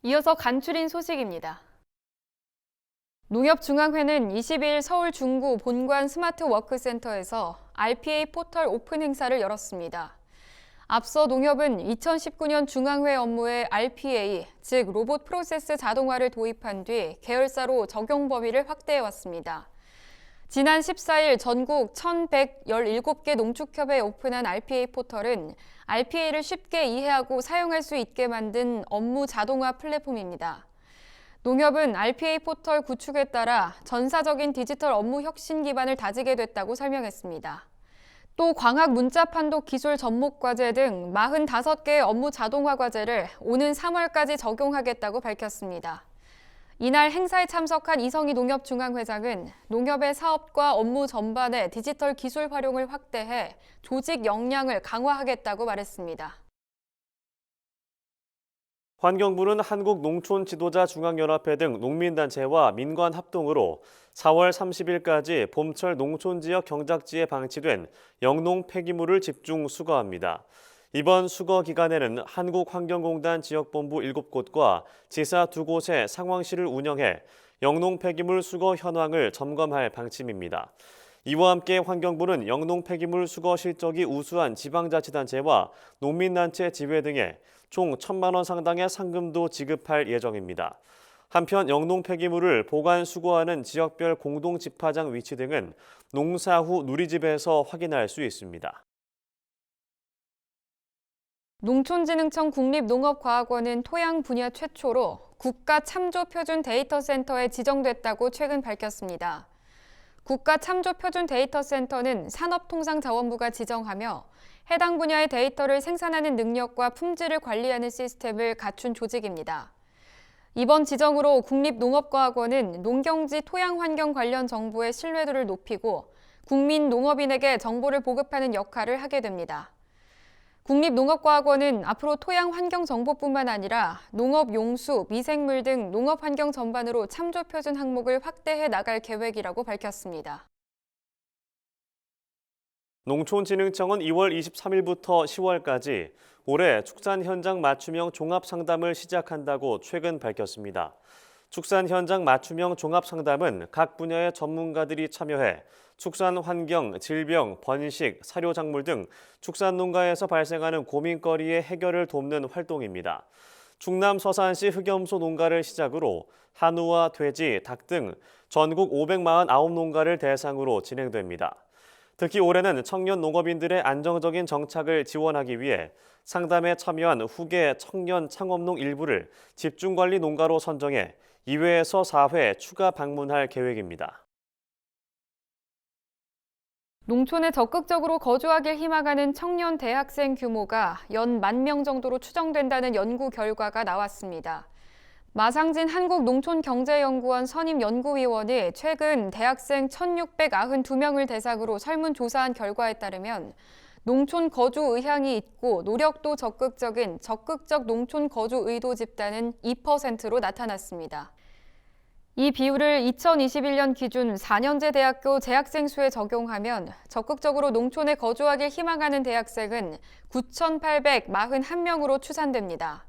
이어서 간추린 소식입니다. 농협중앙회는 22일 서울 중구 본관 스마트워크센터에서 RPA 포털 오픈 행사를 열었습니다. 앞서 농협은 2019년 중앙회 업무에 RPA, 즉 로봇 프로세스 자동화를 도입한 뒤 계열사로 적용 범위를 확대해왔습니다. 지난 14일 전국 1,117개 농축협에 오픈한 RPA 포털은 RPA를 쉽게 이해하고 사용할 수 있게 만든 업무 자동화 플랫폼입니다. 농협은 RPA 포털 구축에 따라 전사적인 디지털 업무 혁신 기반을 다지게 됐다고 설명했습니다. 또 광학 문자 판독 기술 접목 과제 등 45개의 업무 자동화 과제를 오는 3월까지 적용하겠다고 밝혔습니다. 이날 행사에 참석한 이성희 농협중앙회장은 농협의 사업과 업무 전반의 디지털 기술 활용을 확대해 조직 역량을 강화하겠다고 말했습니다. 환경부는 한국농촌지도자중앙연합회 등 농민단체와 민관 합동으로 4월 30일까지 봄철 농촌지역 경작지에 방치된 영농 폐기물을 집중 수거합니다. 이번 수거 기간에는 한국환경공단 지역본부 7곳과 지사 2곳의 상황실을 운영해 영농 폐기물 수거 현황을 점검할 방침입니다. 이와 함께 환경부는 영농 폐기물 수거 실적이 우수한 지방자치단체와 농민단체 지회 등에 총 1,000만 원 상당의 상금도 지급할 예정입니다. 한편 영농 폐기물을 보관 수거하는 지역별 공동 집화장 위치 등은 농사 후 누리집에서 확인할 수 있습니다. 농촌진흥청 국립농업과학원은 토양 분야 최초로 국가 참조 표준 데이터 센터에 지정됐다고 최근 밝혔습니다. 국가 참조 표준 데이터 센터는 산업통상자원부가 지정하며 해당 분야의 데이터를 생산하는 능력과 품질을 관리하는 시스템을 갖춘 조직입니다. 이번 지정으로 국립농업과학원은 농경지 토양환경 관련 정보의 신뢰도를 높이고 국민 농업인에게 정보를 보급하는 역할을 하게 됩니다. 국립농업과학원은 앞으로 토양 환경 정보뿐만 아니라 농업 용수, 미생물 등 농업 환경 전반으로 참조 표준 항목을 확대해 나갈 계획이라고 밝혔습니다. 농촌진흥청은 2월 23일부터 10월까지 올해 축산 현장 맞춤형 종합 상담을 시작한다고 최근 밝혔습니다. 축산 현장 맞춤형 종합 상담은 각 분야의 전문가들이 참여해 축산 환경, 질병, 번식, 사료 작물 등 축산 농가에서 발생하는 고민거리의 해결을 돕는 활동입니다. 충남 서산시 흑염소 농가를 시작으로 한우와 돼지, 닭 등 전국 549농가를 대상으로 진행됩니다. 특히 올해는 청년 농업인들의 안정적인 정착을 지원하기 위해 상담에 참여한 후계 청년 창업농 일부를 집중관리 농가로 선정해 2회에서 4회 추가 방문할 계획입니다. 농촌에 적극적으로 거주하길 희망하는 청년 대학생 규모가 연 10,000명 정도로 추정된다는 연구 결과가 나왔습니다. 마상진 한국농촌경제연구원 선임연구위원이 최근 대학생 1,692명을 대상으로 설문조사한 결과에 따르면 농촌 거주 의향이 있고 노력도 적극적인 적극적 농촌 거주 의도 집단은 2%로 나타났습니다. 이 비율을 2021년 기준 4년제 대학교 재학생 수에 적용하면 적극적으로 농촌에 거주하길 희망하는 대학생은 9,841명으로 추산됩니다.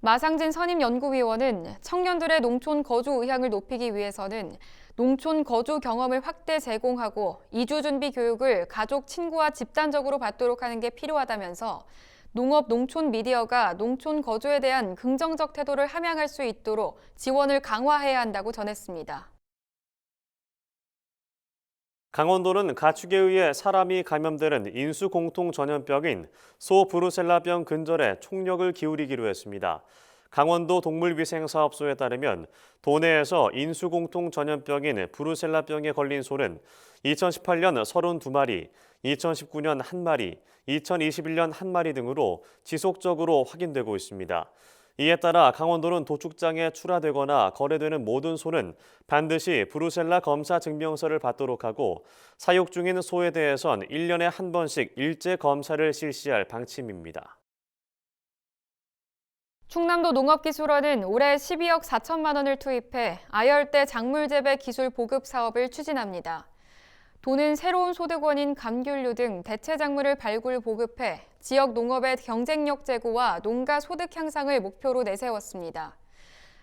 마상진 선임연구위원은 청년들의 농촌 거주 의향을 높이기 위해서는 농촌 거주 경험을 확대 제공하고 이주 준비 교육을 가족, 친구와 집단적으로 받도록 하는 게 필요하다면서 농업, 농촌 미디어가 농촌 거주에 대한 긍정적 태도를 함양할 수 있도록 지원을 강화해야 한다고 전했습니다. 강원도는 가축에 의해 사람이 감염되는 인수공통 전염병인 소브루셀라병 근절에 총력을 기울이기로 했습니다. 강원도 동물위생사업소에 따르면 도내에서 인수공통 전염병인 브루셀라병에 걸린 소는 2018년 32마리, 2019년 1마리, 2021년 1마리 등으로 지속적으로 확인되고 있습니다. 이에 따라 강원도는 도축장에 출하되거나 거래되는 모든 소는 반드시 브루셀라 검사 증명서를 받도록 하고 사육 중인 소에 대해선 1년에 한 번씩 일제 검사를 실시할 방침입니다. 충남도 농업기술원은 올해 12억 4천만 원을 투입해 아열대 작물 재배 기술 보급 사업을 추진합니다. 도는 새로운 소득원인 감귤류 등 대체 작물을 발굴 보급해 지역 농업의 경쟁력 제고와 농가 소득 향상을 목표로 내세웠습니다.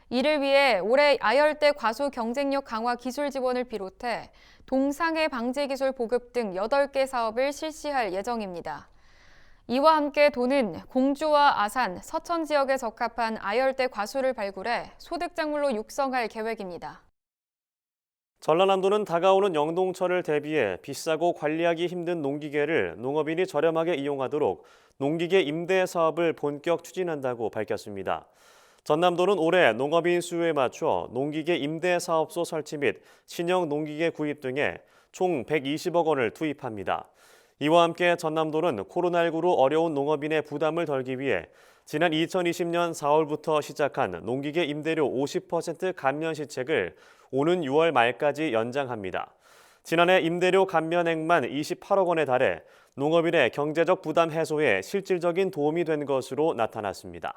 이를 위해 올해 아열대 과수 경쟁력 강화 기술 지원을 비롯해 동상해 방제 기술 보급 등 8개 사업을 실시할 예정입니다. 이와 함께 도는 공주와 아산, 서천 지역에 적합한 아열대 과수를 발굴해 소득작물로 육성할 계획입니다. 전라남도는 다가오는 영동철을 대비해 비싸고 관리하기 힘든 농기계를 농업인이 저렴하게 이용하도록 농기계 임대 사업을 본격 추진한다고 밝혔습니다. 전남도는 올해 농업인 수요에 맞춰 농기계 임대 사업소 설치 및 신형 농기계 구입 등에 총 120억 원을 투입합니다. 이와 함께 전남도는 코로나19로 어려운 농업인의 부담을 덜기 위해 지난 2020년 4월부터 시작한 농기계 임대료 50% 감면 시책을 오는 6월 말까지 연장합니다. 지난해 임대료 감면액만 28억 원에 달해 농업인의 경제적 부담 해소에 실질적인 도움이 된 것으로 나타났습니다.